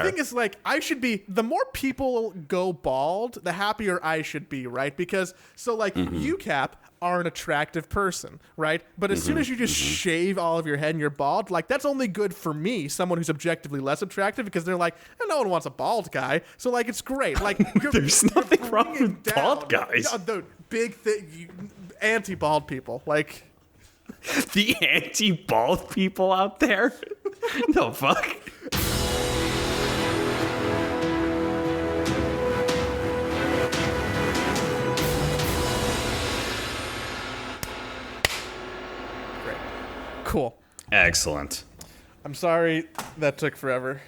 thing is, like, I should be, the more people go bald, the happier I should be, right? Because, so, like, you, Cap, are an attractive person, right? But as soon as you just shave all of your head and you're bald, like, that's only good for me, someone who's objectively less attractive, because they're like, no one wants a bald guy. So, like, it's great. Like, there's nothing wrong with bald guys. No, the big thing, anti-bald people, like... The anti-bald people out there? No, fuck. Great. Cool. Excellent. I'm sorry that took forever.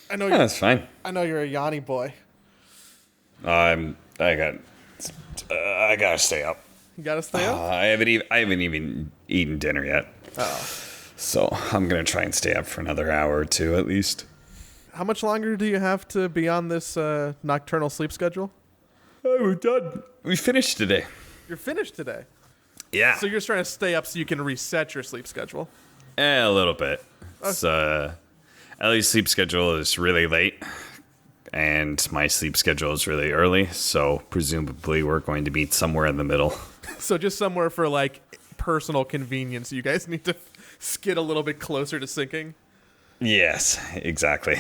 I know That's fine. I know you're a Yanni boy. I gotta stay up. You gotta stay up? I haven't even eaten dinner yet. Oh. So I'm gonna try and stay up for another hour or two at least. How much longer do you have to be on this nocturnal sleep schedule? Oh, we're done. We finished today. You're finished today. Yeah. So you're just trying to stay up so you can reset your sleep schedule. A little bit. Okay. So, Ellie's sleep schedule is really late, and my sleep schedule is really early. So presumably we're going to meet somewhere in the middle. So just somewhere for, like, personal convenience. You guys need to skid a little bit closer to syncing. Yes, exactly.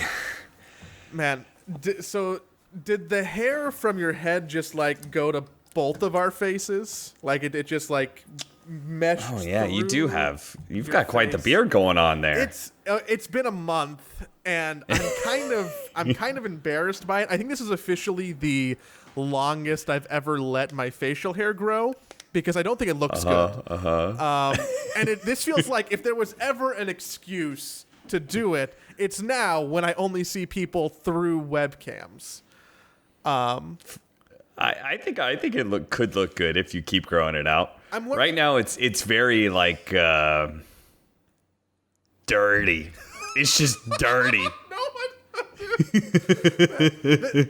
Man, so did the hair from your head just, like, go to both of our faces? Like, it just, like, meshed Oh yeah, you do have. You've your got quite the face. beard going on there. It's been a month, and I'm kind of embarrassed by it. I think this is officially the longest I've ever let my facial hair grow, because I don't think it looks good. And this feels like if there was ever an excuse to do it, it's now, when I only see people through webcams. I think it could look good if you keep growing it out. Right now it's very like dirty. It's just dirty.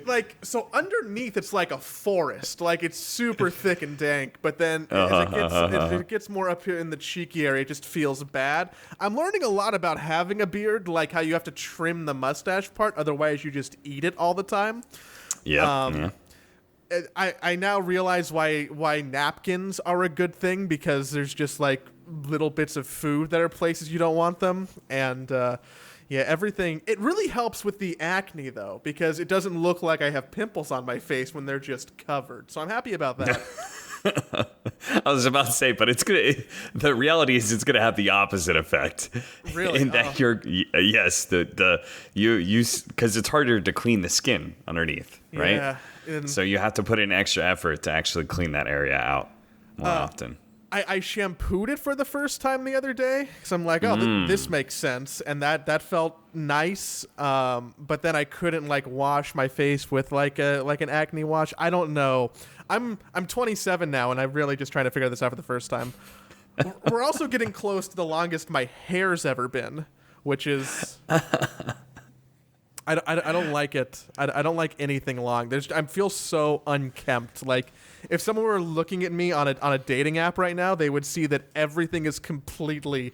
Like, so underneath it's like a forest, like it's super thick and dank, but then as it gets more up here in the cheeky area, it just feels bad. I'm learning a lot about having a beard, like how you have to trim the mustache part, otherwise you just eat it all the time. Yeah. I now realize why napkins are a good thing, because there's just like little bits of food that are places you don't want them, and yeah, everything. It really helps with the acne, though, because it doesn't look like I have pimples on my face when they're just covered. So I'm happy about that. I was about to say, but the reality is it's gonna have the opposite effect. Really? In that because it's harder to clean the skin underneath, right? Yeah. So you have to put in extra effort to actually clean that area out more often. I shampooed it for the first time the other day, because I'm like, oh, this makes sense, and that felt nice. But then I couldn't like wash my face with like an acne wash. I don't know. I'm 27 now, and I'm really just trying to figure this out for the first time. We're also getting close to the longest my hair's ever been, which is I don't like it. I don't like anything long. I feel so unkempt. Like, if someone were looking at me on a dating app right now, they would see that everything is completely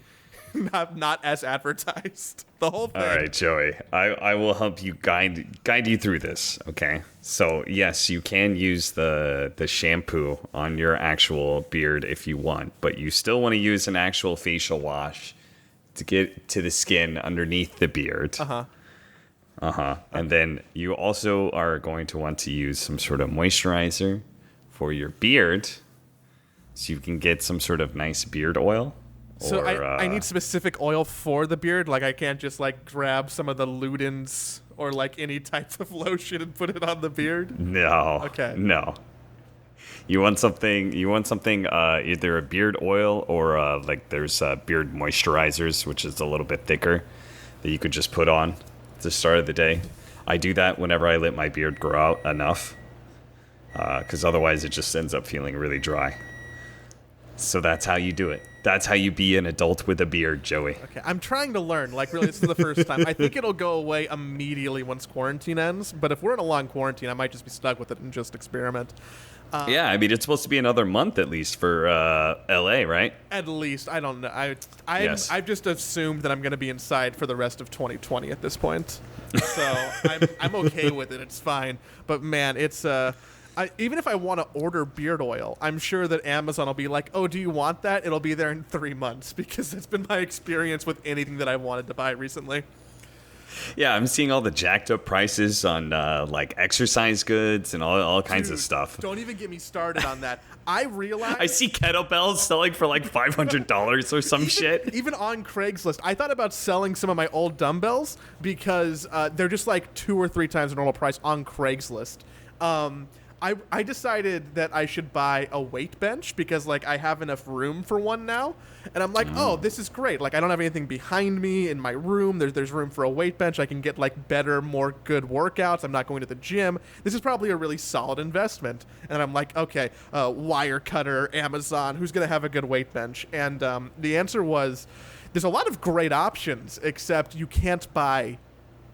not as advertised. The whole thing. All right, Joey. I will help you guide you through this. Okay. So yes, you can use the shampoo on your actual beard if you want, but you still want to use an actual facial wash to get to the skin underneath the beard. And then you also are going to want to use some sort of moisturizer for your beard, so you can get some sort of nice beard oil. So I need specific oil for the beard. Like, I can't just like grab some of the Ludens or like any type of lotion and put it on the beard. No. Okay. No. You want something. Either a beard oil or like there's beard moisturizers, which is a little bit thicker, that you could just put on at the start of the day. I do that whenever I let my beard grow out enough, because otherwise it just ends up feeling really dry. So that's how you do it. That's how you be an adult with a beard, Joey. Okay, I'm trying to learn. Like, really, this is the first time. I think it'll go away immediately once quarantine ends. But if we're in a long quarantine, I might just be stuck with it and just experiment. Yeah, I mean, it's supposed to be another month at least for LA, right? At least, I don't know. Yes. I've just assumed that I'm going to be inside for the rest of 2020 at this point. So I'm okay with it. It's fine. But man, it's even if I want to order beard oil, I'm sure that Amazon will be like, "Oh, do you want that?" It'll be there in 3 months because it's been my experience with anything that I wanted to buy recently. Yeah, I'm seeing all the jacked up prices on like exercise goods and all kinds of stuff. Don't even get me started on that. I realize I see kettlebells selling for like $500 or some shit. Even on Craigslist, I thought about selling some of my old dumbbells because they're just like 2 or 3 times the normal price on Craigslist. I decided that I should buy a weight bench because like I have enough room for one now, and I'm like, oh, this is great. Like I don't have anything behind me in my room. There's room for a weight bench. I can get like better, more good workouts. I'm not going to the gym. This is probably a really solid investment. And I'm like, okay, Wirecutter, Amazon, who's gonna have a good weight bench? And the answer was, there's a lot of great options, except you can't buy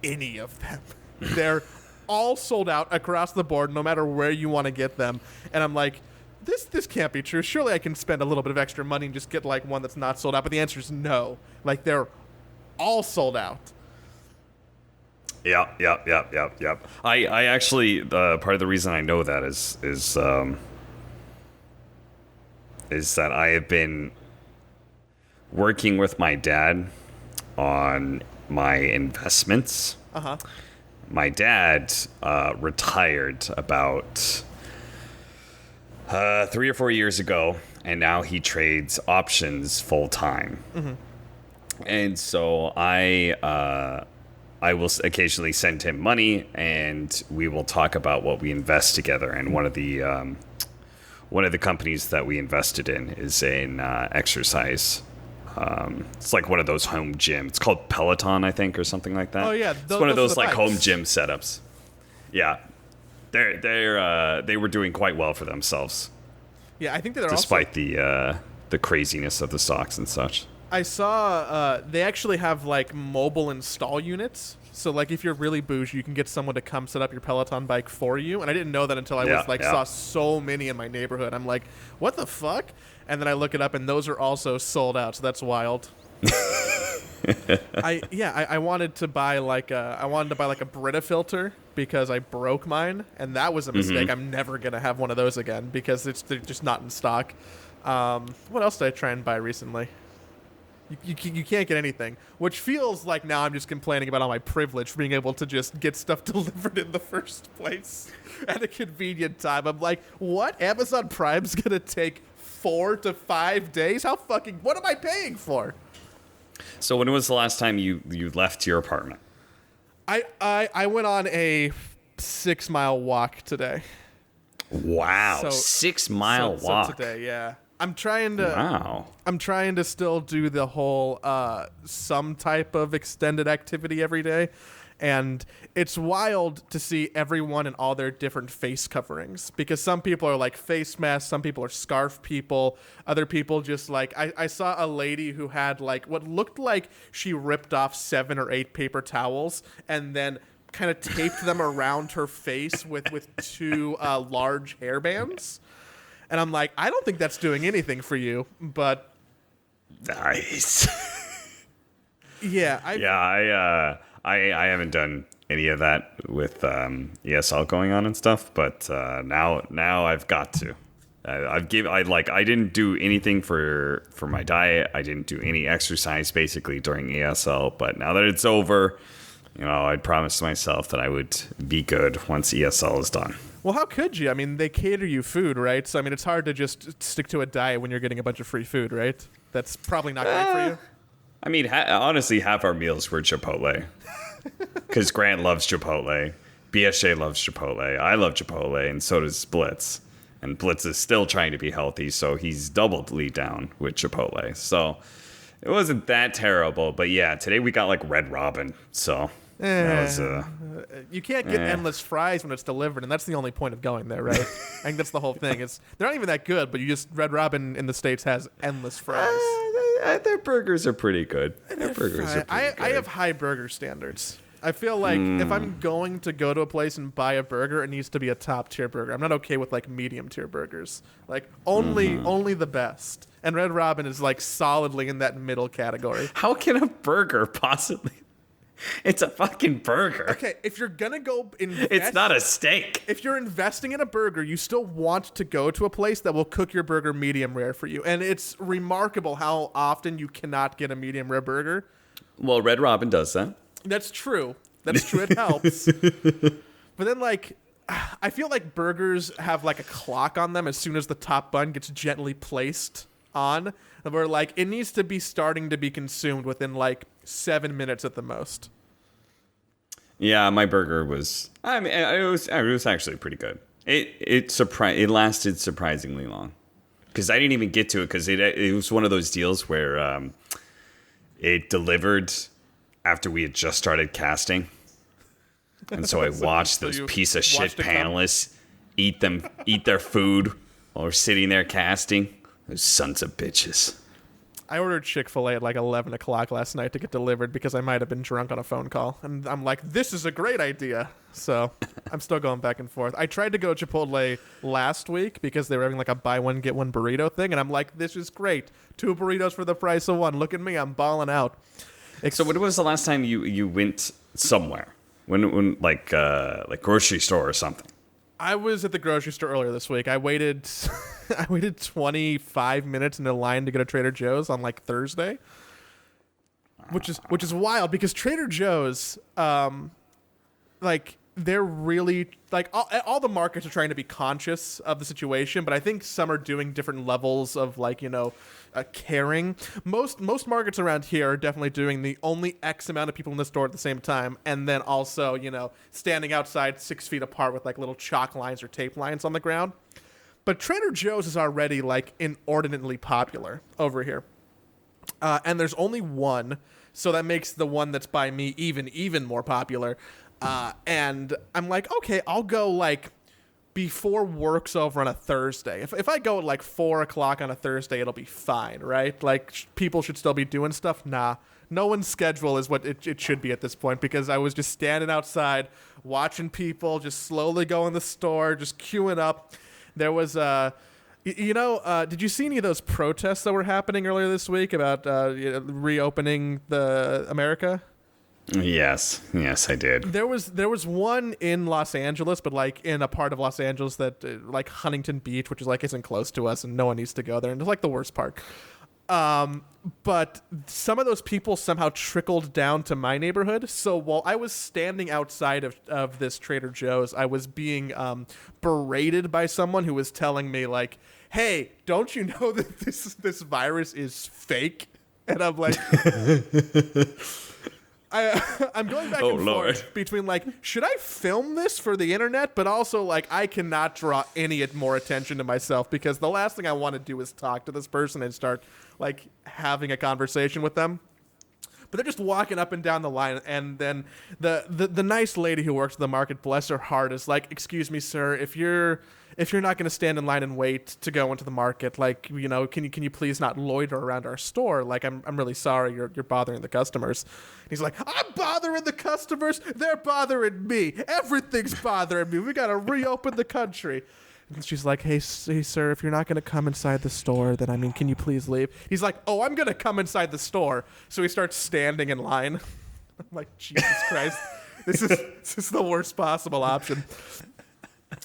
any of them. They're all sold out across the board, no matter where you want to get them. And I'm like, this can't be true. Surely I can spend a little bit of extra money and just get like one that's not sold out. But the answer is no. Like they're all sold out. Yep. I actually part of the reason I know that is that I have been working with my dad on my investments. Uh-huh. My dad retired about 3 or 4 years ago, and now he trades options full time. Mm-hmm. And so I will occasionally send him money, and we will talk about what we invest together. And one of the companies that we invested in is an exercise. It's like one of those home gyms. It's called Peloton, I think, or something like that. Oh yeah, it's one of those like bikes. home gym setups. Yeah, they were doing quite well for themselves. Yeah, I think that they're despite the craziness of the stocks and such. I saw they actually have like mobile install units. So like if you're really bougie, you can get someone to come set up your Peloton bike for you. And I didn't know that until I saw so many in my neighborhood. I'm like, what the fuck? And then I look it up, and those are also sold out. So that's wild. I wanted to buy like a Brita filter because I broke mine, and that was a mistake. Mm-hmm. I'm never gonna have one of those again because they're just not in stock. What else did I try and buy recently? You can't get anything, which feels like now I'm just complaining about all my privilege for being able to just get stuff delivered in the first place at a convenient time. I'm like, what? Amazon Prime's gonna take 4 to 5 days? What am I paying for? So when was the last time you left your apartment? I went on a 6-mile walk today. Wow, 6-mile walk. So today, yeah. I'm trying to still do the whole some type of extended activity every day. And it's wild to see everyone in all their different face coverings, because some people are like face masks, some people are scarf people, other people just like, I saw a lady who had like what looked like she ripped off 7 or 8 paper towels and then kind of taped them around her face with 2 large hair bands. And I'm like, I don't think that's doing anything for you, but nice. Yeah, I haven't done any of that with ESL going on and stuff, but now I've got to. I didn't do anything for my diet. I didn't do any exercise basically during ESL, but now that it's over, I promised myself that I would be good once ESL is done. Well, how could you? I mean, they cater you food, right? So, I mean, it's hard to just stick to a diet when you're getting a bunch of free food, right? That's probably not great for you. I mean, honestly, half our meals were Chipotle. Because Grant loves Chipotle. BSJ loves Chipotle. I love Chipotle, and so does Blitz. And Blitz is still trying to be healthy, so he's doubly down with Chipotle. So it wasn't that terrible. But yeah, today we got like Red Robin, so... you can't get endless fries when it's delivered, and that's the only point of going there, right? I think that's the whole thing. They're not even that good, but Red Robin in the States has endless fries. their burgers are pretty good. Their burgers are pretty good. I have high burger standards. I feel like if I'm going to go to a place and buy a burger, it needs to be a top tier burger. I'm not okay with like medium tier burgers. Like only the best. And Red Robin is like solidly in that middle category. How can a burger possibly? It's a fucking burger. Okay, if you're gonna go invest, it's not a steak. If you're investing in a burger, you still want to go to a place that will cook your burger medium rare for you. And it's remarkable how often you cannot get a medium rare burger. Well, Red Robin does that. That's true. It helps. But then, like, I feel like burgers have, like, a clock on them as soon as the top bun gets gently placed on. Where, like, it needs to be starting to be consumed within, like, 7 minutes at the most. Yeah, my burger was... I mean, it was actually pretty good. It lasted surprisingly long. Because I didn't even get to it, because it was one of those deals where it delivered... after we had just started casting. And so I watched those piece of shit panelists eat their food while we're sitting there casting. Those sons of bitches. I ordered Chick-fil-A at like 11 o'clock last night to get delivered because I might have been drunk on a phone call. And I'm like, this is a great idea. So I'm still going back and forth. I tried to go to Chipotle last week because they were having like a buy one, get one burrito thing. And I'm like, this is great. 2 burritos for the price of 1. Look at me. I'm balling out. So when was the last time you went somewhere? When like grocery store or something? I was at the grocery store earlier this week. I waited 25 minutes in a line to go to Trader Joe's on like Thursday. Which is wild because Trader Joe's like they're really like all the markets are trying to be conscious of the situation, but I think some are doing different levels of like, caring. Most markets around here are definitely doing the only X amount of people in the store at the same time, and then also, standing outside 6 feet apart with like little chalk lines or tape lines on the ground. But Trader Joe's is already like inordinately popular over here. And there's only one, so that makes the one that's by me even more popular. And I'm like, okay, I'll go like before work's over on a Thursday. If I go at like 4 o'clock on a Thursday, it'll be fine, right? Like people should still be doing stuff. Nah, no one's schedule is what it should be at this point, because I was just standing outside watching people just slowly go in the store, just queuing up. There was did you see any of those protests that were happening earlier this week about reopening the America? Yes, I did. There was one in Los Angeles, but like in a part of Los Angeles that like Huntington Beach, which is like isn't close to us and no one needs to go there, and it's like the worst part. But some of those people somehow trickled down to my neighborhood. So while I was standing outside of this Trader Joe's, I was being berated by someone who was telling me like, "Hey, don't you know that this virus is fake?" And I'm like. I'm going back and forth between like, should I film this for the internet? But also like, I cannot draw any more attention to myself, because the last thing I want to do is talk to this person and start like having a conversation with them. But they're just walking up and down the line, and then the nice lady who works at the market, bless her heart, is like, "Excuse me, sir, if you're not going to stand in line and wait to go into the market, like, can you please not loiter around our store? Like, I'm really sorry you're bothering the customers." And he's like, "I'm bothering the customers. They're bothering me. Everything's bothering me. We got to reopen the country." And she's like, hey, sir, if you're not going to come inside the store, then, can you please leave? He's like, "Oh, I'm going to come inside the store." So he starts standing in line. I'm like, Jesus Christ. This is the worst possible option.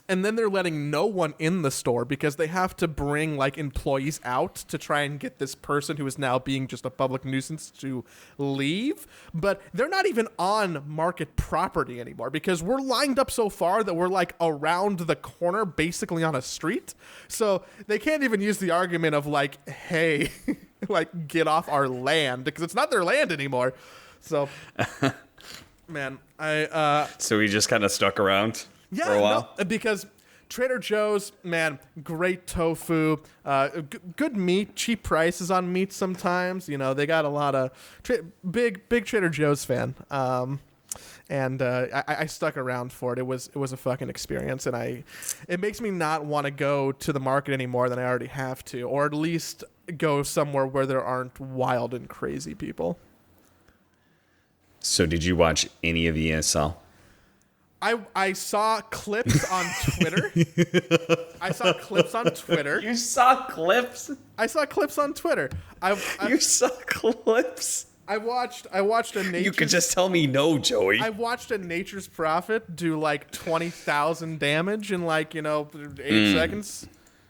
And then they're letting no one in the store because they have to bring like employees out to try and get this person who is now being just a public nuisance to leave. But they're not even on market property anymore because we're lined up so far that we're like around the corner, basically on a street. So they can't even use the argument of like, hey, like get off our land, because it's not their land anymore. So, man, So we just kind of stuck around. Yeah, for a while? No, because Trader Joe's, man, great tofu, good meat, cheap prices on meat sometimes. They got a lot of big Trader Joe's fan. and I stuck around for it. It was a fucking experience, and it makes me not want to go to the market any more than I already have to, or at least go somewhere where there aren't wild and crazy people. So did you watch any of ESL? I saw clips on Twitter. I saw clips on Twitter. You saw clips? I saw clips on Twitter. You saw clips? I watched a Nature's... You could just tell me no, Joey. I watched a Nature's Prophet do like 20,000 damage in like, 8 seconds.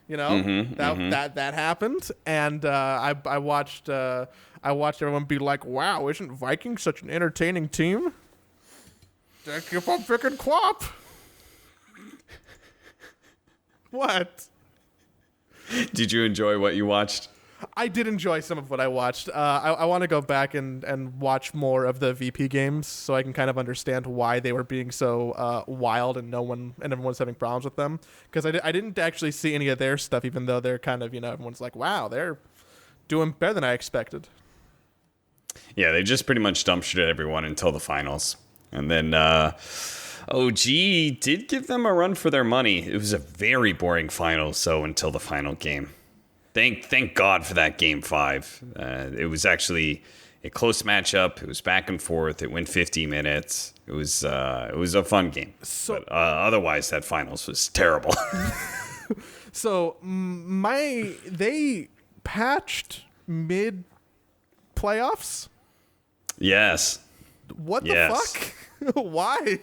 That happened, and I watched everyone be like, "Wow, isn't Viking such an entertaining team? They keep on picking Quap." What? Did you enjoy what you watched? I did enjoy some of what I watched. I want to go back and watch more of the VP games so I can kind of understand why they were being so wild and everyone's having problems with them. Because I didn't actually see any of their stuff, even though they're kind of, everyone's like, wow, they're doing better than I expected. Yeah, they just pretty much dumpstered everyone until the finals. And then OG did give them a run for their money. It was a very boring final, so until the final game. Thank God for that game 5. It was actually a close matchup. It was back and forth. It went 50 minutes. It was a fun game. But otherwise, that finals was terrible. So they patched mid playoffs. Yes. What the fuck? Why?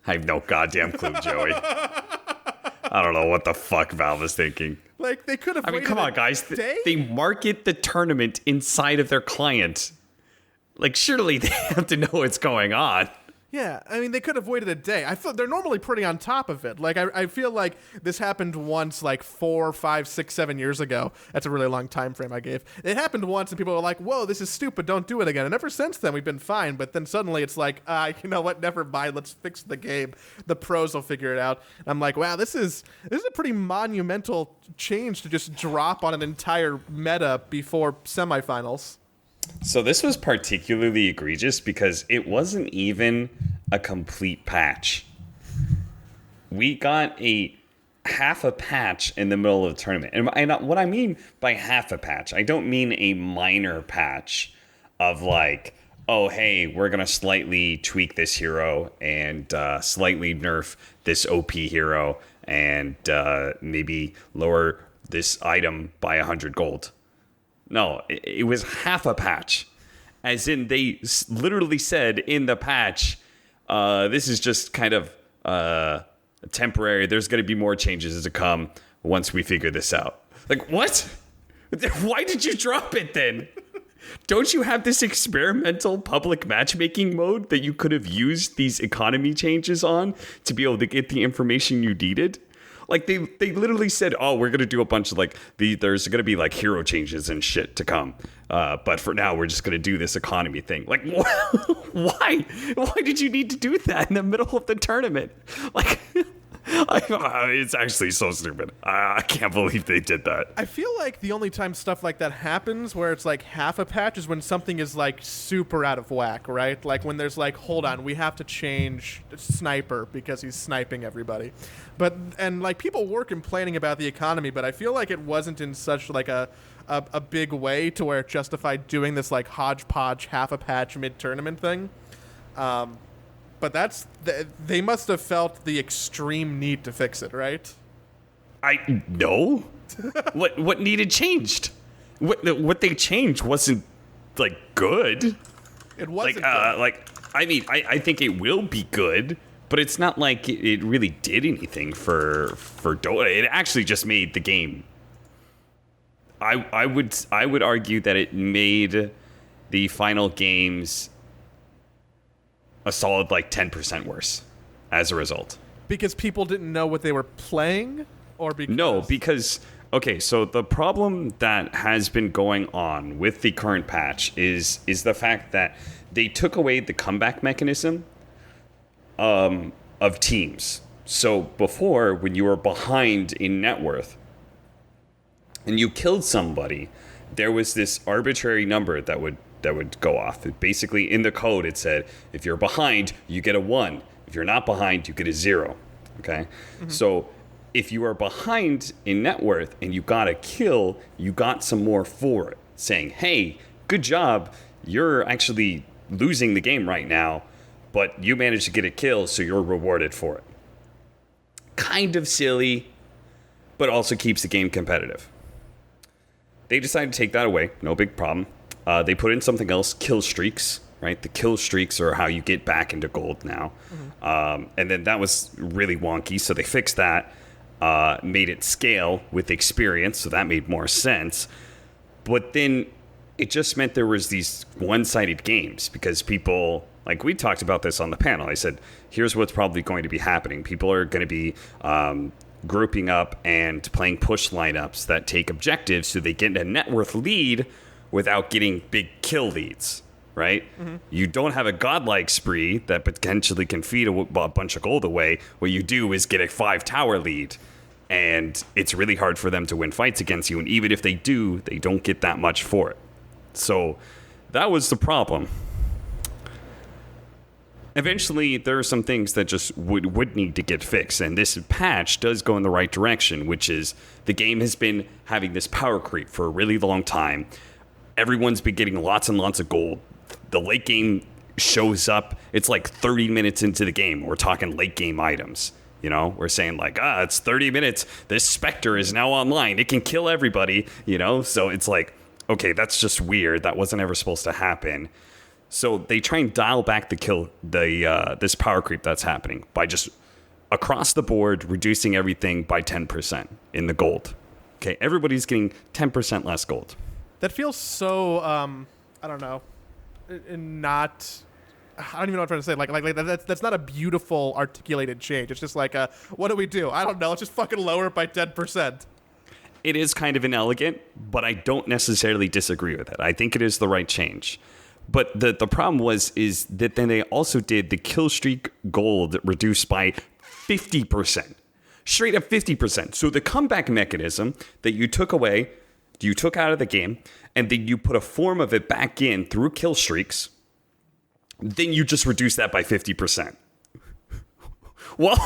I have no goddamn clue, Joey. I don't know what the fuck Valve is thinking. Like, they could have I mean, come on, guys. Day? They market the tournament inside of their client. Like, surely they have to know what's going on. Yeah, I mean, they could have waited a day. I feel they're normally pretty on top of it. Like, I feel like this happened once, like 4, 5, 6, 7 years ago. That's a really long time frame I gave. It happened once, and people were like, whoa, this is stupid, don't do it again. And ever since then, we've been fine. But then suddenly it's like, you know what, never mind, let's fix the game. The pros will figure it out. And I'm like, wow, this is a pretty monumental change to just drop on an entire meta before semifinals. So this was particularly egregious because it wasn't even a complete patch. We got a half a patch in the middle of the tournament. And what I mean by half a patch, I don't mean a minor patch of like, oh, hey, we're going to slightly tweak this hero and slightly nerf this OP hero and maybe lower this item by 100 gold. No, it was half a patch. As in, they literally said in the patch, this is just kind of temporary. There's going to be more changes to come once we figure this out. Like, what? Why did you drop it then? Don't you have this experimental public matchmaking mode that you could have used these economy changes on to be able to get the information you needed? Like, they literally said, oh, we're going to do a bunch of, like, there's going to be, like, hero changes and shit to come. But for now, we're just going to do this economy thing. Like, why? Why did you need to do that in the middle of the tournament? Like, it's actually so stupid. I can't believe they did that. I feel like the only time stuff like that happens where it's like half a patch is when something is like super out of whack, right? Like when there's like, hold on, we have to change Sniper because he's sniping everybody. And like people were complaining about the economy, but I feel like it wasn't in such like a big way to where it justified doing this like hodgepodge half a patch mid-tournament thing. But they must have felt the extreme need to fix it, right? No. What needed changed? What they changed wasn't like good. It wasn't good. good. I mean, I think it will be good, but it's not like it really did anything for Dota. It actually just made the game. I would argue that it made the final games a solid like 10% worse as a result. Because people didn't know what they were playing, or because No, because okay, so the problem that has been going on with the current patch is the fact that they took away the comeback mechanism of teams. So before, when you were behind in net worth and you killed somebody, there was this arbitrary number that would go off. Basically, in the code, it said if you're behind, you get a 1. If you're not behind, you get a 0. Okay, so if you are behind in net worth and you got a kill, you got some more for it, saying, "Hey, good job. You're actually losing the game right now, but you managed to get a kill, so you're rewarded for it." Kind of silly, but also keeps the game competitive. They decided to take that away. No big problem. They put in something else, kill streaks, right? The kill streaks are how you get back into gold now. And then that was really wonky, so they fixed that, made it scale with experience, so that made more sense. But then it just meant there was these one-sided games because people, like we talked about this on the panel. I said, here's what's probably going to be happening. People are going to be grouping up and playing push lineups that take objectives so they get a net worth lead without getting big kill leads, right? You don't have a godlike spree that potentially can feed a bunch of gold away. What you do is get a 5 tower lead, and it's really hard for them to win fights against you. And even if they do, they don't get that much for it. So that was the problem. Eventually, there are some things that just would need to get fixed, and this patch does go in the right direction, which is the game has been having this power creep for a really long time. Everyone's been getting lots and lots of gold. The late game shows up. It's like 30 minutes into the game. We're talking late game items. You know, we're saying like, it's 30 minutes. This Spectre is now online. It can kill everybody, you know? So it's like, okay, that's just weird. That wasn't ever supposed to happen. So they try and dial back this power creep that's happening by just across the board reducing everything by 10% in the gold. Okay, everybody's getting 10% less gold. That feels so, I don't know, not, I don't even know what I'm trying to say. Like that's not a beautiful articulated change. It's just like, what do we do? I don't know. Let's just fucking lower it by 10%. It is kind of inelegant, but I don't necessarily disagree with it. I think it is the right change. But the problem is that then they also did the kill streak gold reduced by 50%. Straight up 50%. So the comeback mechanism that you took away, you took out of the game, and then you put a form of it back in through kill streaks, then you just reduce that by 50%. Well,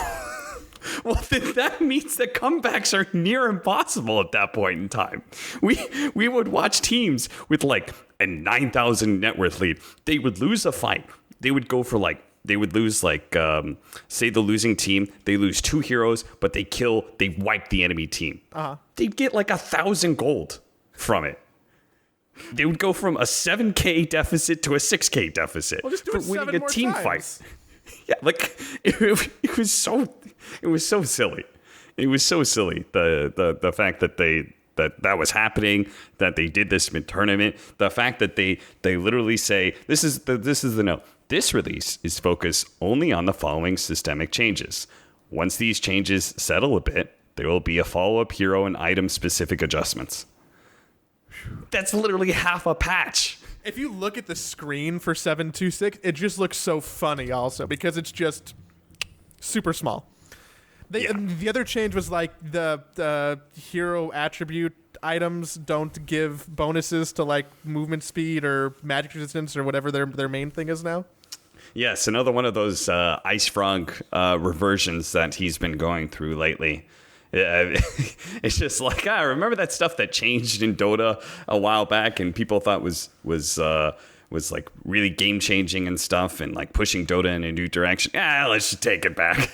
then that means that comebacks are near impossible at that point in time. We would watch teams with like a 9,000 net worth lead. They would lose a fight. They would go for like, they would lose like, say the losing team, they lose 2 heroes, but they wipe the enemy team. They'd get like 1,000 gold from it. They would go from a 7K deficit to a 6K deficit for winning a team fight. Yeah, like it was so silly. It was so silly. The fact that that was happening, that they did this mid-tournament, the fact that they literally say this is the note. This release is focused only on the following systemic changes. Once these changes settle a bit, there will be a follow-up hero and item specific adjustments. That's literally half a patch. If you look at the screen for 726, it just looks so funny also because it's just super small. The other change was like the hero attribute items don't give bonuses to like movement speed or magic resistance or whatever their main thing is now. Yes, another one of those Ice Frog reversions that he's been going through lately. It's just like, remember that stuff that changed in Dota a while back and people thought was like really game changing and stuff and like pushing Dota in a new direction. Let's just take it back.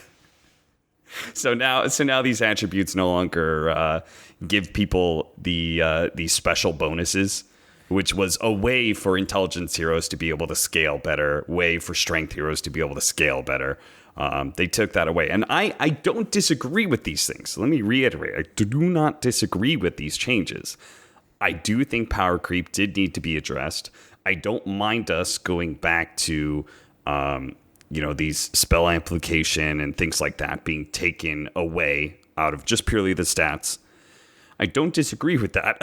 So now these attributes no longer give people these special bonuses, which was a way for intelligence heroes to be able to scale better, way for strength heroes to be able to scale better. They took that away. And I don't disagree with these things. Let me reiterate. I do not disagree with these changes. I do think power creep did need to be addressed. I don't mind us going back to, these spell amplification and things like that being taken away out of just purely the stats. I don't disagree with that.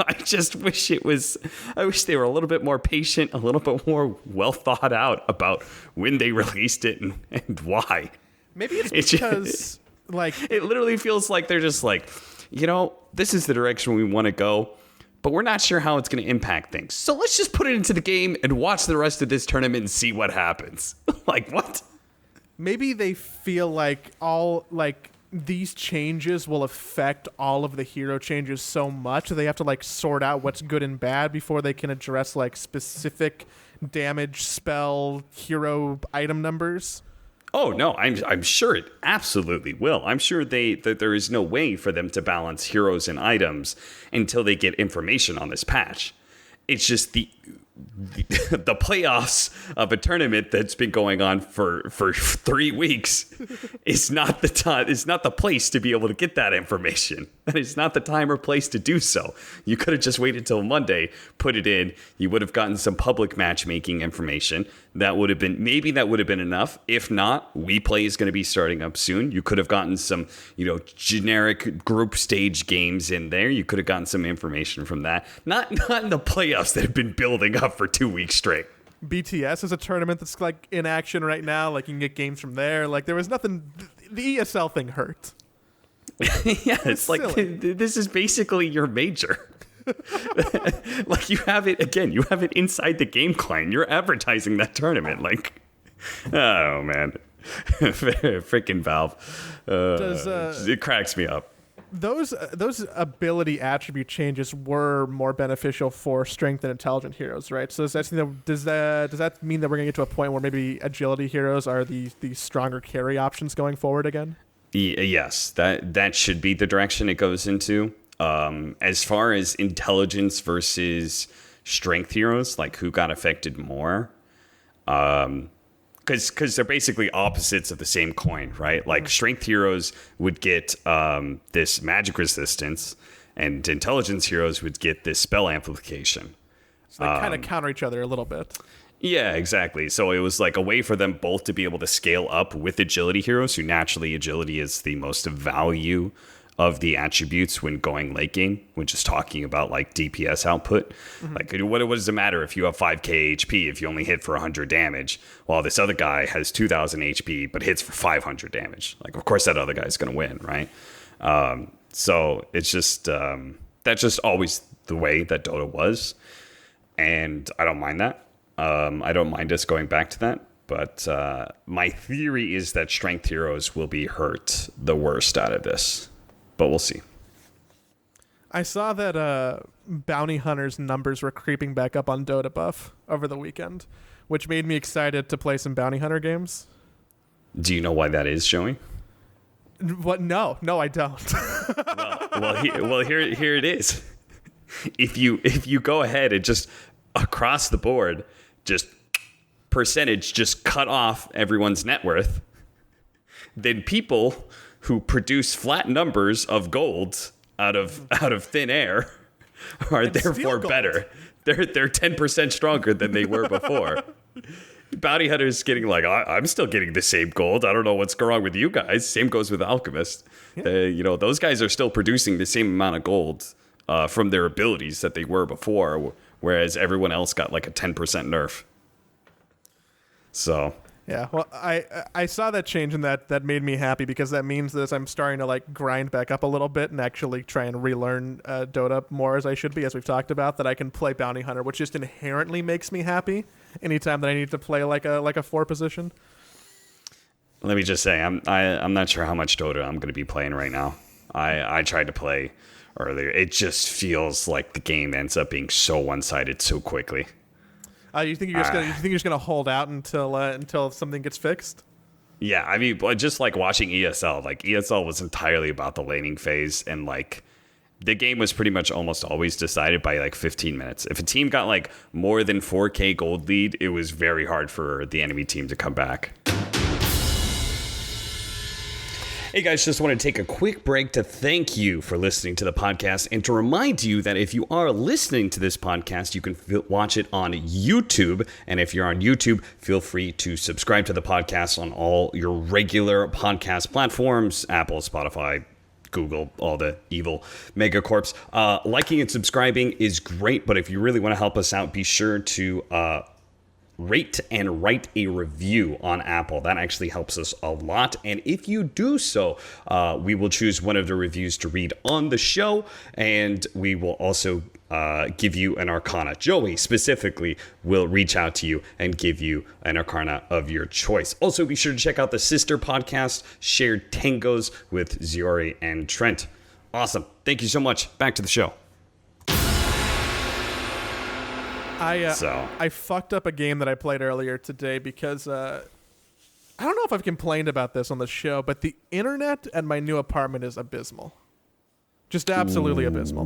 I just wish I wish they were a little bit more patient, a little bit more well thought out about when they released it and why. Maybe it's because like it literally feels like they're just like, this is the direction we want to go, but we're not sure how it's going to impact things. So let's just put it into the game and watch the rest of this tournament and see what happens. Like, what? Maybe they feel like these changes will affect all of the hero changes so much that they have to like sort out what's good and bad before they can address like specific damage, spell, hero item numbers. Oh no, I'm sure it absolutely will. I'm sure that there is no way for them to balance heroes and items until they get information on this patch. It's just the playoffs of a tournament that's been going on for 3 weeks is not the time. It's not the place to be able to get that information. And it's not the time or place to do so. You could have just waited till Monday, put it in. You would have gotten some public matchmaking information. That would have been enough. If not, WePlay is going to be starting up soon. You could have gotten some, generic group stage games in there. You could have gotten some information from that. Not in the playoffs that have been building up for 2 weeks straight. BTS is a tournament that's like in action right now. Like you can get games from there. Like there was nothing. The ESL thing hurt. Yeah, it's like this is basically your major. Like you have it inside the game client. You're advertising that tournament. Like, oh man, freaking Valve. It cracks me up. Those ability attribute changes were more beneficial for strength and intelligent heroes, right? So does that mean that we're gonna get to a point where maybe agility heroes are the stronger carry options going forward again? Yes, that should be the direction it goes into. As far as intelligence versus strength heroes, like who got affected more, because they're basically opposites of the same coin, right? Like strength heroes would get this magic resistance, and intelligence heroes would get this spell amplification. So they kind of counter each other a little bit. Yeah, exactly. So it was like a way for them both to be able to scale up with agility heroes, who naturally agility is the most value of the attributes when going late game, when just talking about like DPS output. Like what does it matter if you have 5k HP if you only hit for 100 damage, while this other guy has 2000 HP but hits for 500 damage? Like, of course that other guy's going to win, right? So it's just that's just always the way that Dota was, and I don't mind that. I don't mind us going back to that, but my theory is that strength heroes will be hurt the worst out of this. But we'll see. I saw that bounty hunters numbers were creeping back up on Dota buff over the weekend, which made me excited to play some bounty hunter games. Do you know why that is, Joey? What? No, I don't. Here it is. If you go ahead and just across the board, just percentage, just cut off everyone's net worth, then people who produce flat numbers of gold out of thin air are and therefore better. They're 10% stronger than they were before. Bounty hunters getting like, I'm still getting the same gold. I don't know what's wrong with you guys. Same goes with alchemists. Yeah. Those guys are still producing the same amount of gold from their abilities that they were before, whereas everyone else got like a 10% nerf. So yeah, well, I saw that change, and that made me happy, because that means that as I'm starting to like grind back up a little bit and actually try and relearn Dota more as I should be, as we've talked about, that I can play Bounty Hunter, which just inherently makes me happy anytime that I need to play like a 4 position. Let me just say, I'm not sure how much Dota I'm going to be playing right now. I tried to play earlier. It just feels like the game ends up being so one-sided so quickly. You think you're just gonna hold out until something gets fixed? Yeah, I mean, just like watching ESL. Like ESL was entirely about the laning phase, and like the game was pretty much almost always decided by like 15 minutes. If a team got like more than 4k gold lead, it was very hard for the enemy team to come back. Hey guys, just want to take a quick break to thank you for listening to the podcast, and to remind you that if you are listening to this podcast, you can watch it on YouTube. And if you're on YouTube, feel free to subscribe to the podcast on all your regular podcast platforms: Apple, Spotify, Google, all the evil megacorps. Liking and subscribing is great, but if you really want to help us out, be sure to rate and write a review on Apple. That actually helps us a lot. And if you do so, we will choose one of the reviews to read on the show, and we will also give you an Arcana. Joey specifically will reach out to you and give you an Arcana of your choice. Also, be sure to check out the sister podcast, Shared Tangos, with Ziori and Trent. Awesome. Thank you so much. Back to the show. I fucked up a game that I played earlier today because I don't know if I've complained about this on the show, but the internet at my new apartment is abysmal. Just absolutely abysmal.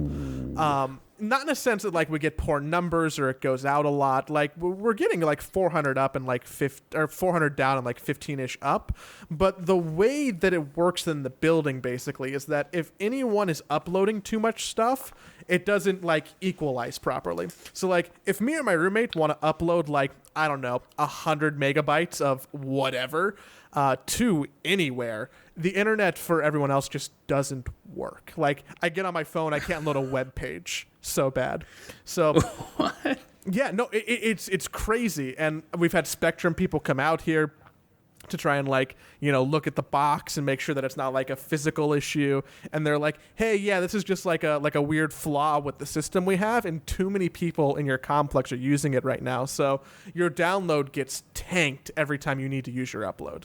Not in a sense that like we get poor numbers or it goes out a lot. Like we're getting like 400 up and like 400 down and like 15ish up. But the way that it works in the building basically is that if anyone is uploading too much stuff, it doesn't like equalize properly. So like if me and my roommate want to upload like, I don't know, 100 megabytes of whatever to anywhere, the internet for everyone else just doesn't work. Like I get on my phone, I can't load a web page. So bad. So What? Yeah, no, it's crazy. And we've had Spectrum people come out here to try and like, you know, look at the box and make sure that it's not like a physical issue. And they're like, hey, yeah, this is just like a weird flaw with the system we have, and too many people in your complex are using it right now. So your download gets tanked every time you need to use your upload.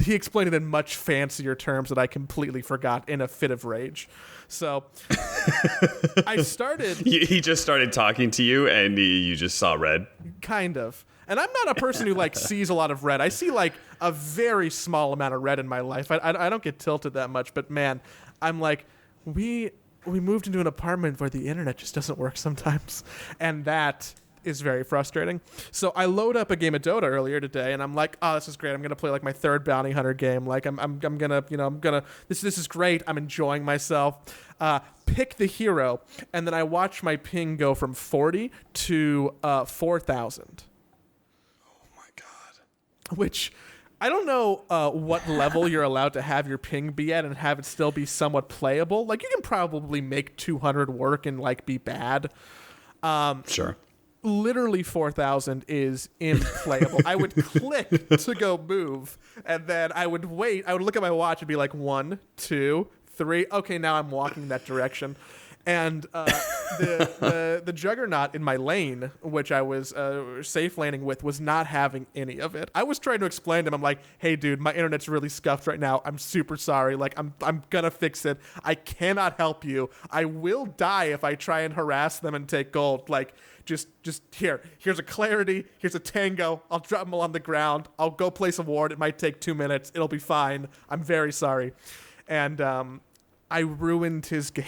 He explained it in much fancier terms that I completely forgot in a fit of rage. So I started. He just started talking to you, and you just saw red. Kind of. And I'm not a person who like sees a lot of red. I see like a very small amount of red in my life. I don't get tilted that much, but man, I'm like, we moved into an apartment where the internet just doesn't work sometimes, and that is very frustrating. So I load up a game of Dota earlier today, and I'm like, oh, this is great. I'm gonna play like my third bounty hunter game. Like I'm gonna this is great. I'm enjoying myself. Pick the hero, and then I watch my ping go from 40 to 4,000. Oh my god. Which I don't know what level you're allowed to have your ping be at and have it still be somewhat playable. Like you can probably make 200 work and like be bad. Sure. Literally 4,000 is implayable. I would click to go move, and then I would wait. I would look at my watch and be like, 1, 2, 3. Okay, now I'm walking that direction. And the juggernaut in my lane, which I was safe laning with, was not having any of it. I was trying to explain to him, I'm like, hey, dude, my internet's really scuffed right now. I'm super sorry. Like, I'm going to fix it. I cannot help you. I will die if I try and harass them and take gold. Like, just here's a clarity. Here's a tango. I'll drop them on the ground. I'll go place a ward. It might take 2 minutes. It'll be fine. I'm very sorry. And I ruined his game.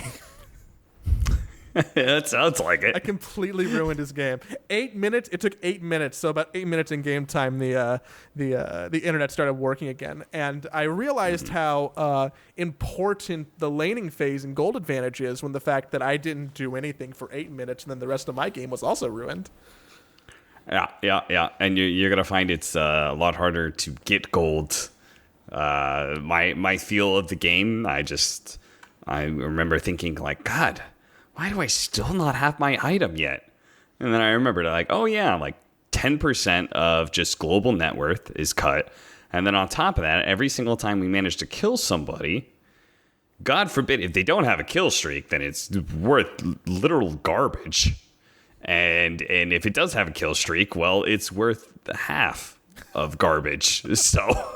That sounds like it. I completely ruined his game. 8 minutes. It took 8 minutes. So about 8 minutes in game time, the internet started working again, and I realized how important the laning phase in gold advantage is when the fact that I didn't do anything for 8 minutes, and then the rest of my game was also ruined. Yeah. And you're gonna find it's a lot harder to get gold. My feel of the game, I remember thinking like, God, why do I still not have my item yet? And then I remembered like, oh yeah, like 10% of just global net worth is cut. And then on top of that, every single time we manage to kill somebody, God forbid, if they don't have a kill streak, then it's worth literal garbage. And if it does have a kill streak, well, it's worth half of garbage. So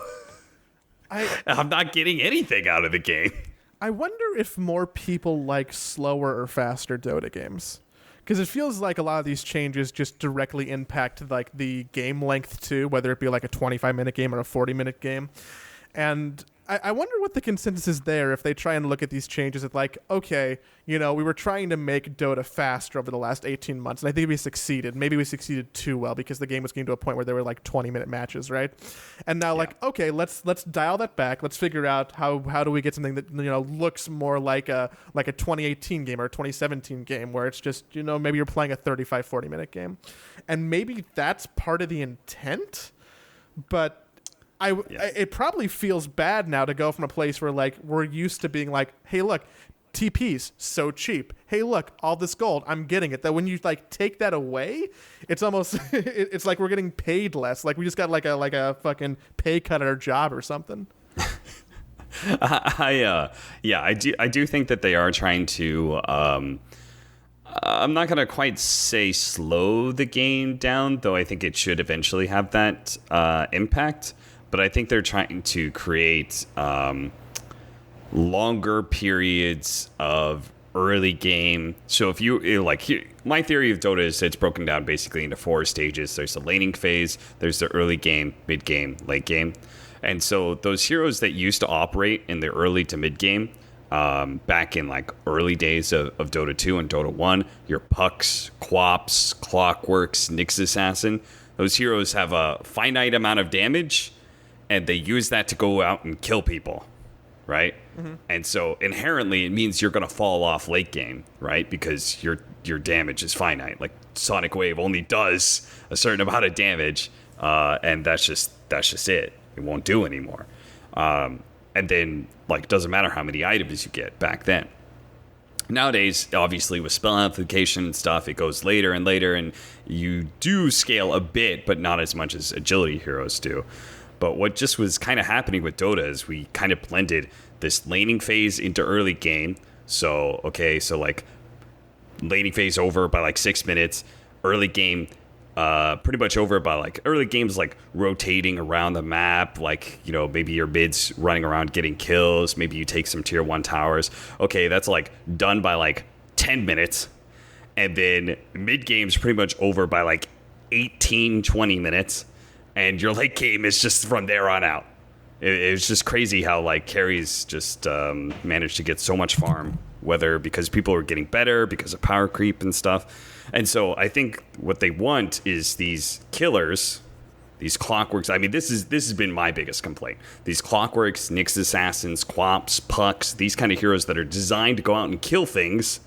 I'm not getting anything out of the game. I wonder if more people like slower or faster Dota games, because it feels like a lot of these changes just directly impact like the game length too, whether it be like a 25-minute game or a 40-minute game. And I wonder what the consensus is there if they try and look at these changes at like, okay, you know, we were trying to make Dota faster over the last 18 months, and I think we succeeded. Maybe we succeeded too well because the game was getting to a point where there were like 20-minute matches, right? And now like, okay, let's dial that back. Let's figure out how do we get something that, you know, looks more like a 2018 game or a 2017 game where it's just, you know, maybe you're playing a 35, 40-minute game. And maybe that's part of the intent, but it probably feels bad now to go from a place where like we're used to being like, hey, look, TPs so cheap. Hey, look, all this gold, I'm getting it. That when you like take that away, it's almost it's like we're getting paid less. Like we just got like a fucking pay cut at our job or something. I do think that they are trying to. I'm not gonna quite say slow the game down, though. I think it should eventually have that impact. But I think they're trying to create longer periods of early game. So if you my theory of Dota is it's broken down basically into 4 stages. There's the laning phase, there's the early game, mid game, late game. And so those heroes that used to operate in the early to mid game, back in like early days of Dota 2 and Dota 1, your Pucks, Quaps, Clockworks, Nyx Assassin, those heroes have a finite amount of damage, and they use that to go out and kill people, right? Mm-hmm. And so inherently it means you're going to fall off late game, right? Because your damage is finite. Like Sonic Wave only does a certain amount of damage, and that's just it. It won't do anymore. And then like doesn't matter how many items you get back then. Nowadays, obviously with spell application and stuff, it goes later and later, and you do scale a bit, but not as much as agility heroes do. But what just was kind of happening with Dota is we kind of blended this laning phase into early game. So like laning phase over by like 6 minutes, early game pretty much over by like early games, like rotating around the map, like, you know, maybe your mid's running around getting kills, maybe you take some tier 1 towers. Okay, that's like done by like 10 minutes. And then mid game's pretty much over by like 18, 20 minutes. And your late game is just from there on out. It was just crazy how like carries just managed to get so much farm, whether because people are getting better, because of power creep and stuff. And so I think what they want is these killers, these Clockworks. I mean, this has been my biggest complaint. These Clockworks, Nyx Assassins, Quaps, Pucks, these kind of heroes that are designed to go out and kill things.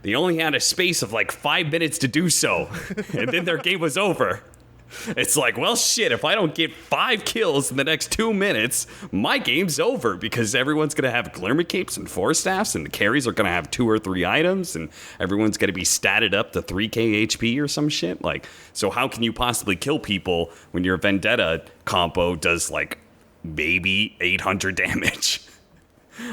They only had a space of like 5 minutes to do so, and then their game was over. It's like, well, shit, if I don't get 5 kills in the next 2 minutes, my game's over, because everyone's going to have Glimmer Capes and 4 staffs, and the carries are going to have 2 or 3 items, and everyone's going to be statted up to 3k HP or some shit. Like, so how can you possibly kill people when your Vendetta combo does, like, maybe 800 damage?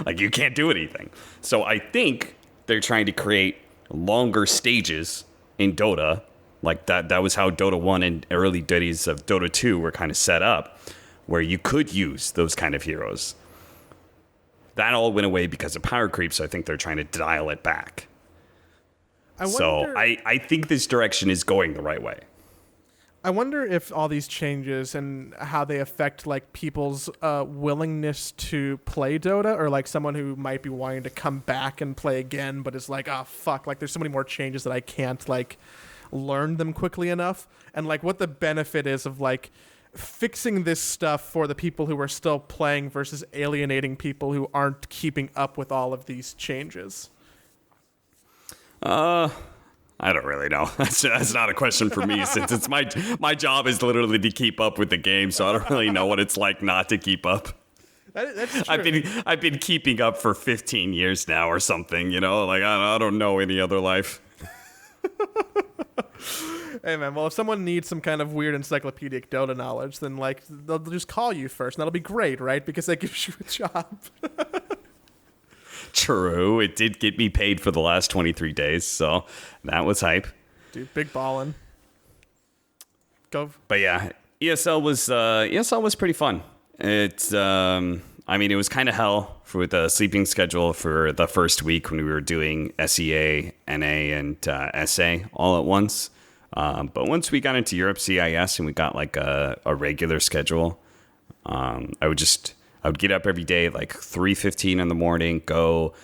Like, you can't do anything. So I think they're trying to create longer stages in Dota. Like that was how Dota 1 and early days of Dota 2 were kind of set up, where you could use those kind of heroes. That all went away because of power creep, so I think they're trying to dial it back. I think this direction is going the right way. I wonder if all these changes and how they affect like people's willingness to play Dota, or like someone who might be wanting to come back and play again, but is like, oh fuck, like there's so many more changes that I can't like learn them quickly enough, and like what the benefit is of like fixing this stuff for the people who are still playing versus alienating people who aren't keeping up with all of these changes. I don't really know. That's not a question for me, since it's my job is literally to keep up with the game, so I don't really know what it's like not to keep up. That's true. I've been keeping up for 15 years now or something, you know, like I don't know any other life. Hey man, well if someone needs some kind of weird encyclopedic Dota knowledge, then like they'll just call you first, and that'll be great, right? Because that gives you a job. True, it did get me paid for the last 23 days, so that was hype. Dude, big ballin'. Go. But yeah, ESL was pretty fun. It's I mean, it was kind of hell for the sleeping schedule for the first week when we were doing SEA, NA, and SA all at once. But once we got into Europe CIS and we got like a regular schedule, I would get up every day like 3:15 in the morning, go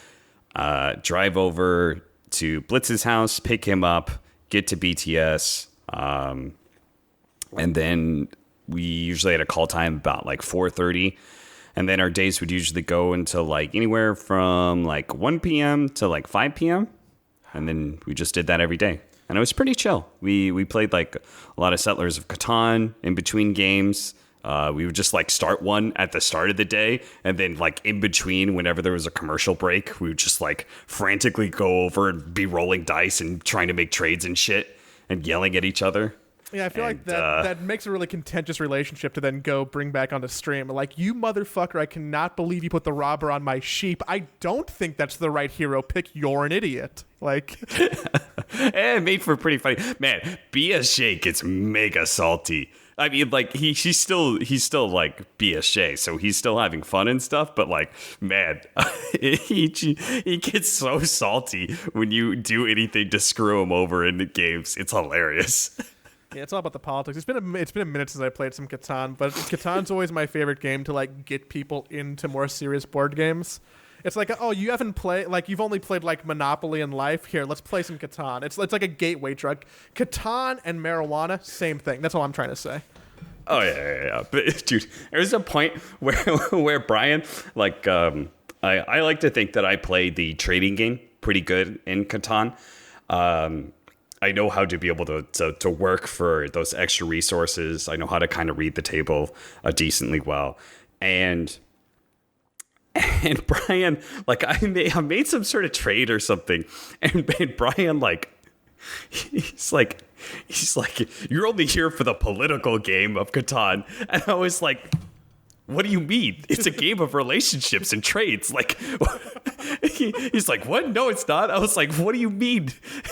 drive over to Blitz's house, pick him up, get to BTS, and then we usually had a call time about like 4:30. And then our days would usually go until like anywhere from like 1 p.m. to like 5 p.m. And then we just did that every day. And it was pretty chill. We played like a lot of Settlers of Catan in between games. We would just like start one at the start of the day, and then like in between, whenever there was a commercial break, we would just like frantically go over and be rolling dice and trying to make trades and shit and yelling at each other. Yeah, I feel like that makes a really contentious relationship to then go bring back onto stream. Like, you motherfucker, I cannot believe you put the robber on my sheep. I don't think that's the right hero pick. You're an idiot. Like, and made for pretty funny. Man, BSJ gets mega salty. I mean, like he's still like BSJ, so he's still having fun and stuff. But like, man, he gets so salty when you do anything to screw him over in the games. It's hilarious. Yeah, it's all about the politics. It's been a minute since I played some Catan, but Catan's always my favorite game to like get people into more serious board games. It's like, oh, you haven't played, like, you've only played like Monopoly in life. Here, let's play some Catan. It's like a gateway drug. Catan and marijuana, same thing. That's all I'm trying to say. Oh yeah. But dude, there's a point where Brian, like, I like to think that I play the trading game pretty good in Catan. I know how to be able to work for those extra resources. I know how to kind of read the table decently well. And Brian, like, I made some sort of trade or something. And Brian, like, he's like, you're only here for the political game of Catan. And I was like, what do you mean? It's a game of relationships and trades. Like, he's like, what? No, it's not. I was like, what do you mean?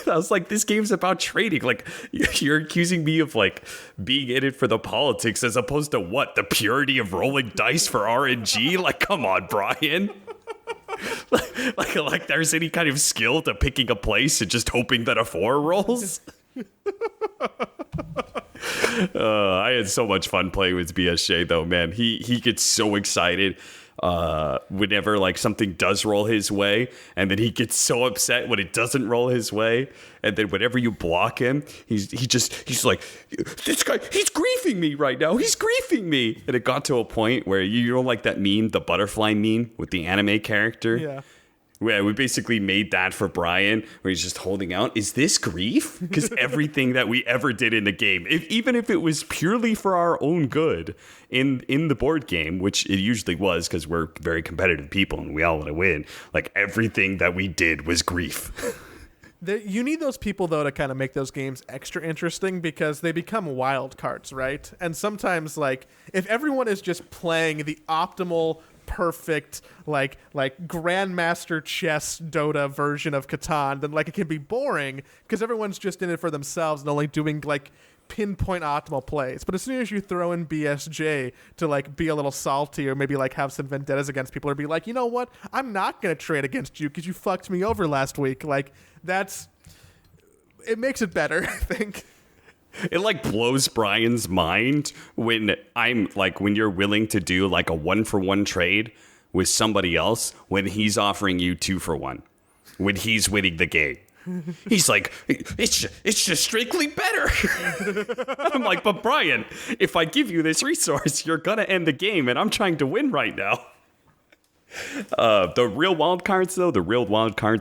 I was like, this game's about trading. Like, you're accusing me of like being in it for the politics as opposed to what? The purity of rolling dice for RNG? Like, come on, Brian. like there's any kind of skill to picking a place and just hoping that a 4 rolls? I had so much fun playing with BSJ though, man. He gets so excited whenever like something does roll his way, and then he gets so upset when it doesn't roll his way, and then whenever you block him, he's like, this guy, he's griefing me right now. He's griefing me. And it got to a point where you know, like that meme, the butterfly meme with the anime character. Yeah. Yeah, we basically made that for Brian, where he's just holding out. Is this grief? Because everything that we ever did in the game, even if it was purely for our own good in the board game, which it usually was because we're very competitive people and we all want to win, like everything that we did was grief. You need those people, though, to kind of make those games extra interesting because they become wild cards, right? And sometimes, like, if everyone is just playing the optimal, perfect, like grandmaster chess Dota version of Catan, then like it can be boring because everyone's just in it for themselves and only doing like pinpoint optimal plays. But as soon as you throw in BSJ to like be a little salty or maybe like have some vendettas against people or be like, you know what, I'm not gonna trade against you because you fucked me over last week, like it makes it better. I think it like blows Brian's mind when when you're willing to do like a 1-for-1 trade with somebody else when he's offering you 2-for-1 when he's winning the game. He's like, it's just strictly better. I'm like, but Brian, if I give you this resource, you're gonna end the game, and I'm trying to win right now. The real wild cards, though,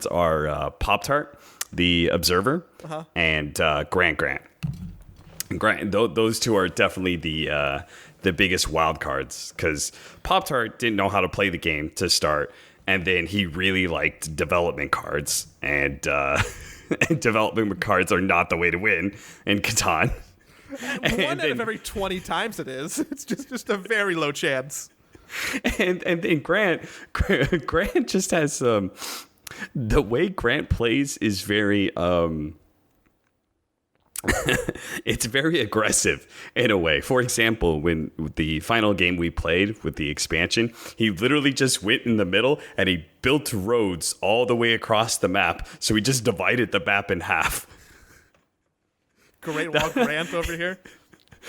are Pop-Tart, the Observer, and Grant. Those two are definitely the biggest wild cards because Pop-Tart didn't know how to play the game to start, and then he really liked development cards, and development cards are not the way to win in Catan. One out of every 20 times it is. It's just a very low chance. And then Grant just has the way Grant plays is very it's very aggressive in a way. For example, when the final game we played with the expansion, he literally just went in the middle and he built roads all the way across the map. So he just divided the map in half. Great walk Grant over here.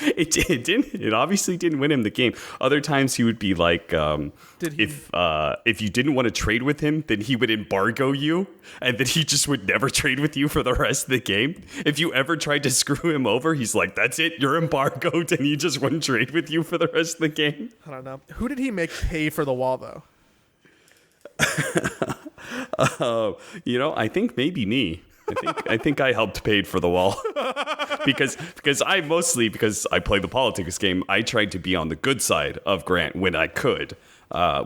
It obviously didn't win him the game. Other times he would be like, if you didn't want to trade with him, then he would embargo you, and then he just would never trade with you for the rest of the game. If you ever tried to screw him over, he's like, that's it, you're embargoed, and he just wouldn't trade with you for the rest of the game. I don't know. Who did he make pay for the wall, though? I think maybe me. I think I helped pay for the wall because I play the politics game. I tried to be on the good side of Grant when I could,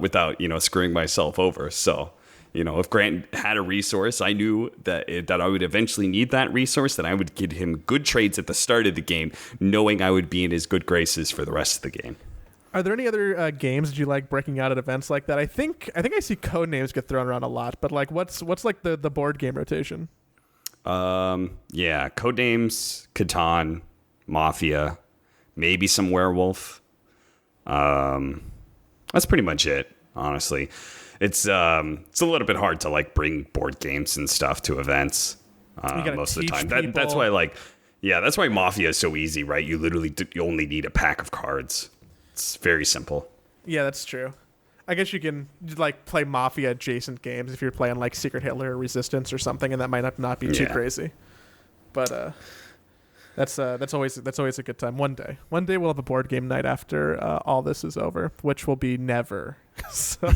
without screwing myself over. So if Grant had a resource, I knew that I would eventually need that resource. Then I would give him good trades at the start of the game, knowing I would be in his good graces for the rest of the game. Are there any other games that you like breaking out at events like that? I think I see code names get thrown around a lot, but like what's like the board game rotation? Yeah, Codenames, Catan, Mafia, maybe some Werewolf. That's pretty much it, honestly. It's a little bit hard to like bring board games and stuff to events most of the time. That's why that's why Mafia is so easy, right? You literally you only need a pack of cards. It's very simple. Yeah, that's true. I guess you can like play Mafia adjacent games if you're playing like Secret Hitler or Resistance or something, and that might not be too crazy. But that's always a good time. One day we'll have a board game night after all this is over, which will be never. So.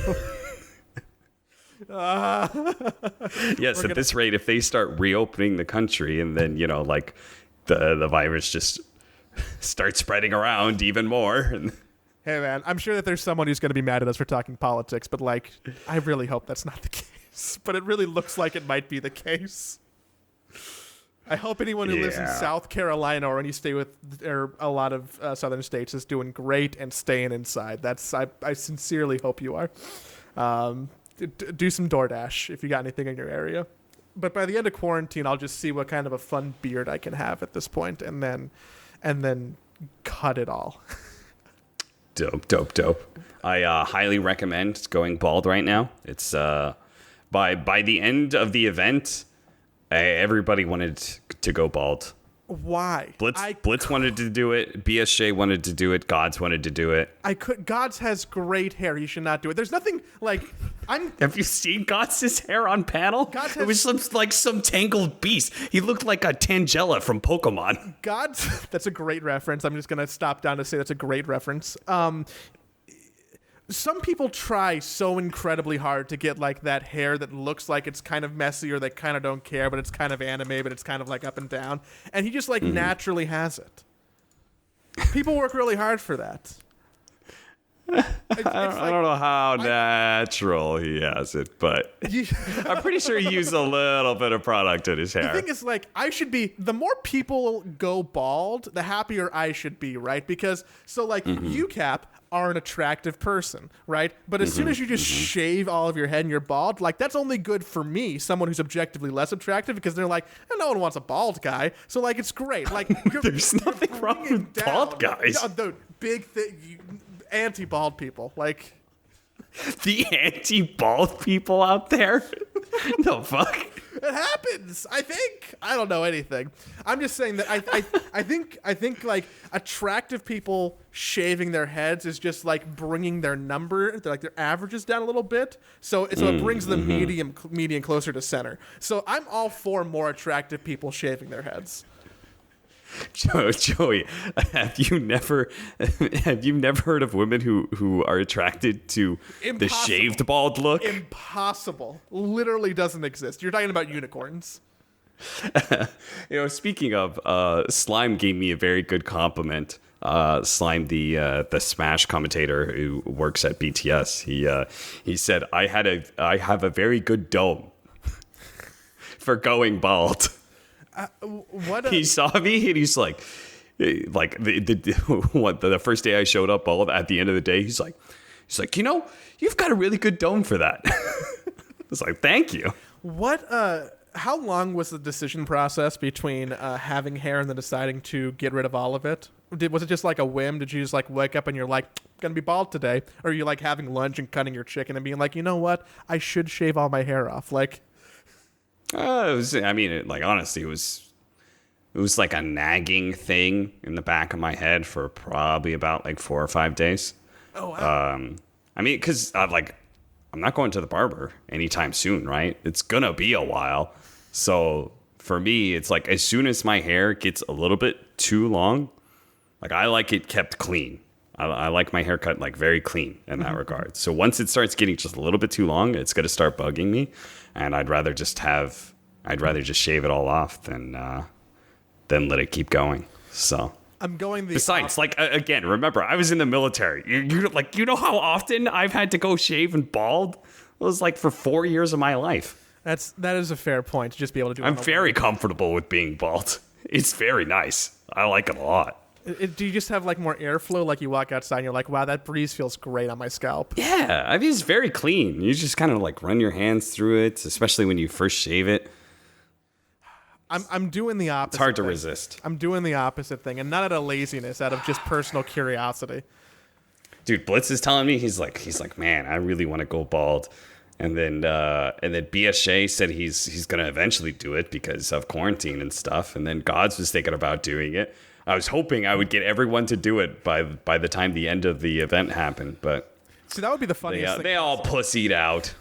Yes, at this rate, if they start reopening the country and then like the virus just starts spreading around even more. Hey man, I'm sure that there's someone who's going to be mad at us for talking politics, but like, I really hope that's not the case. But it really looks like it might be the case. I hope anyone who lives in South Carolina or any state or a lot of southern states is doing great and staying inside. I sincerely hope you are. Do some DoorDash if you got anything in your area. But by the end of quarantine, I'll just see what kind of a fun beard I can have at this point, and then cut it all. Dope. I highly recommend going bald right now. It's by the end of the event, everybody wanted to go bald. Why? Blitz wanted to do it. BSJ wanted to do it. Gods wanted to do it. Gods has great hair. He should not do it. There's nothing like Have you seen Gods' hair on panel? It was some tangled beast. He looked like a Tangela from Pokemon. Gods. That's a great reference. I'm just gonna stop down to say that's a great reference. Some people try so incredibly hard to get like that hair that looks like it's kind of messy, or they kind of don't care, but it's kind of anime, but it's kind of like up and down. And he just like naturally has it. People work really hard for that. I don't know how natural he has it, but I'm pretty sure he used a little bit of product in his hair. The thing is, like, the more people go bald, the happier I should be, right? Because, you, Cap, are an attractive person, right? But as soon as you just shave all of your head and you're bald, like, that's only good for me, someone who's objectively less attractive, because they're like, no one wants a bald guy. So, like, it's great. Like, there's nothing wrong with bald guys. The big thing, anti-bald people, like... The anti-bald people out there? The fuck? It happens. I think. I don't know anything. I'm just saying that I think like attractive people shaving their heads is just like bringing their their averages down a little bit. So it brings the median closer to center. So I'm all for more attractive people shaving their heads. Joey, have you never heard of women who are attracted to the shaved bald look? Impossible. Literally doesn't exist. You're talking about unicorns. Speaking of, Slime gave me a very good compliment. Slime, the Smash commentator who works at BTS, he said I have a very good dome for going bald. He saw me and he's like the first day I showed up bald, at the end of the day, he's like, you've got a really good dome for that. I was like, thank you. How long was the decision process between having hair and then deciding to get rid of all of it? Was it just like a whim? Did you just like wake up and you're like, gonna be bald today? Or are you like having lunch and cutting your chicken and being like, you know what? I should shave all my hair off. Like, honestly, it was like a nagging thing in the back of my head for probably about like 4 or 5 days. Oh, wow. Because I'm not going to the barber anytime soon, right? It's gonna be a while. So for me, it's like as soon as my hair gets a little bit too long, like I like it kept clean. I like my haircut like very clean in that regard. So once it starts getting just a little bit too long, it's gonna start bugging me, and I'd rather just have I'd rather just shave it all off than let it keep going. So I'm going the besides, again, remember, I was in the military. You know how often I've had to go shave and bald? It was like for 4 years of my life. That is a fair point to just be able to do it. I'm very comfortable with being bald. It's very nice. I like it a lot. Do you just have like more airflow? Like you walk outside and you're like, wow, that breeze feels great on my scalp. Yeah, I mean, it's very clean. You just kind of like run your hands through it, especially when you first shave it. I'm doing the opposite. It's hard to thing. resist. I'm doing the opposite thing, and not out of laziness, out of just personal curiosity. Dude, Blitz is telling me he's like, man, I really want to go bald. And then BSJ said he's gonna eventually do it because of quarantine and stuff. And then Gods was thinking about doing it. I was hoping I would get everyone to do it by the time the end of the event happened, but see, that would be the funniest thing. They all pussied out.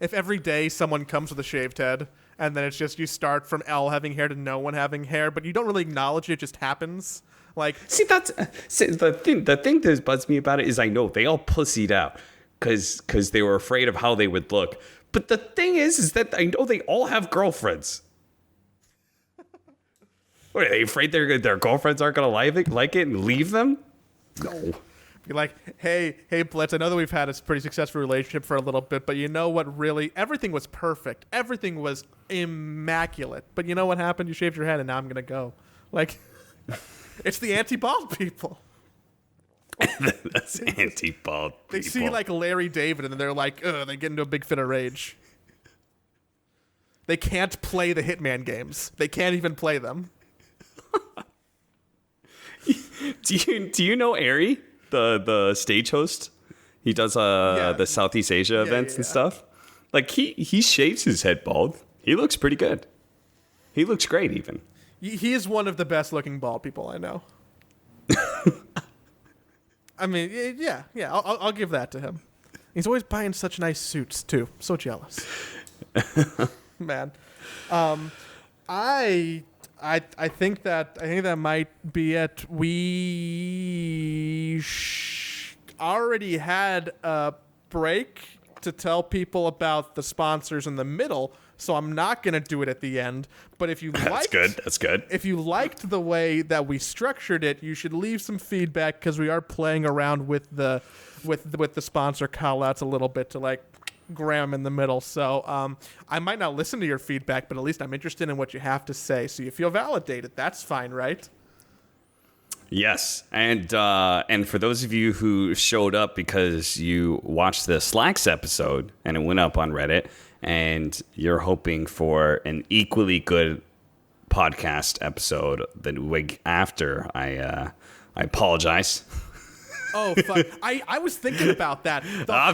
If every day someone comes with a shaved head, and then it's just you start from L having hair to no one having hair, but you don't really acknowledge it; it just happens. Like, see, the thing that bugs me about it is I know they all pussied out because they were afraid of how they would look. But the thing is that I know they all have girlfriends. What, are they afraid their girlfriends aren't gonna like it and leave them? No. Be like, hey, Blitz, I know that we've had a pretty successful relationship for a little bit, but you know what, really? Everything was perfect. Everything was immaculate. But you know what happened? You shaved your head, and now I'm going to go. Like, it's the anti-bald people. That's anti-bald people. They see, like, Larry David, and then they're like, ugh, they get into a big fit of rage. They can't play the Hitman games. They can't even play them. Do you know Ari? The stage host, he does the Southeast Asia events and stuff. Like he shaves his head bald. He looks pretty good. He looks great even. He is one of the best looking bald people I know. I mean, yeah. I'll give that to him. He's always buying such nice suits too. So jealous, man. I think that might be it. We already had a break to tell people about the sponsors in the middle, so I'm not going to do it at the end. But if you liked, that's good. If you liked the way that we structured it, you should leave some feedback because we are playing around with the sponsor call-outs a little bit to like Graham in the middle. So I might not listen to your feedback, but at least I'm interested in what you have to say. So you feel validated. That's fine, right? Yes. And for those of you who showed up because you watched the Slacks episode and it went up on Reddit and you're hoping for an equally good podcast episode the week after, I apologize. Oh, fuck. I was thinking about that.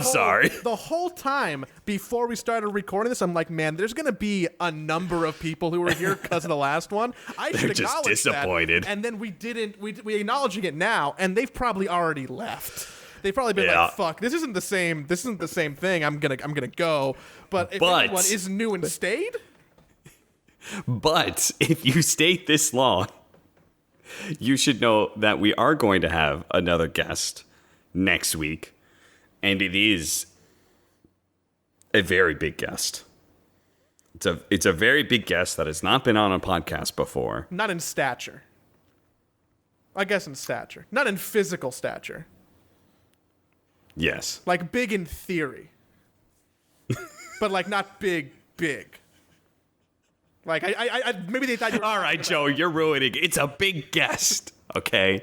Sorry. The whole time before we started recording this, I'm like, man, there's going to be a number of people who were here because of the last one. They're just disappointed. That. And then we didn't. We acknowledging it now, and they've probably already left. They've probably been like, fuck, this isn't the same thing. I'm gonna go. But if anyone is new and stayed. But if you stayed this long, you should know that we are going to have another guest next week, and it is a very big guest. It's a very big guest that has not been on a podcast before. Not in stature. I guess in stature. Not in physical stature. Yes. Like big in theory. But like not big. Like, I maybe they thought you were... All right, Joe, you're ruining it. It's a big guest, okay?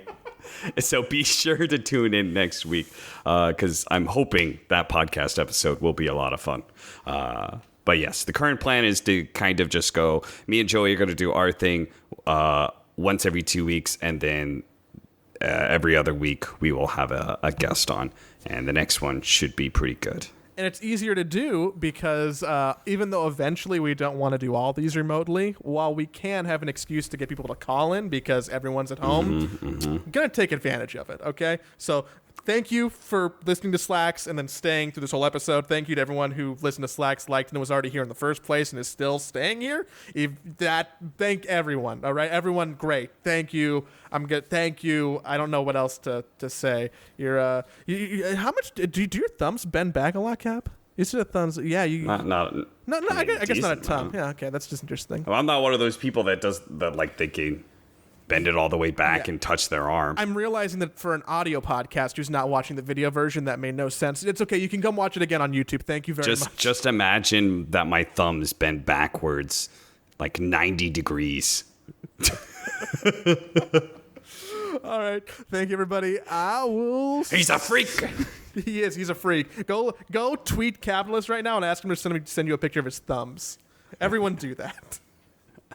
So be sure to tune in next week because I'm hoping that podcast episode will be a lot of fun. But yes, the current plan is to kind of just go, me and Joey are going to do our thing once every 2 weeks, and then every other week we will have a guest on, and the next one should be pretty good. And it's easier to do because even though eventually we don't want to do all these remotely, while we can have an excuse to get people to call in because everyone's at home, I'm going to take advantage of it, okay? So thank you for listening to Slacks and then staying through this whole episode. Thank you to everyone who listened to Slacks, liked, and was already here in the first place and is still staying here. Thank everyone, all right? Everyone, great. Thank you. I'm good. Thank you. I don't know what else to say. You're how much do your thumbs bend back a lot, Cap? You said a thumbs. Yeah, you. Not No, I guess not a decent ton. amount. Yeah, okay, that's just interesting. Well, I'm not one of those people that does that. Like they can bend it all the way back Yeah. and touch their arm. I'm realizing that for an audio podcast who's not watching the video version, that made no sense. It's okay. You can come watch it again on YouTube. Thank you very much. Just imagine that my thumbs bend backwards like 90 degrees. All right. Thank you, everybody. I will. He's a freak. He is. He's a freak. Go tweet Capitalist right now and ask him to send you a picture of his thumbs. Everyone do that.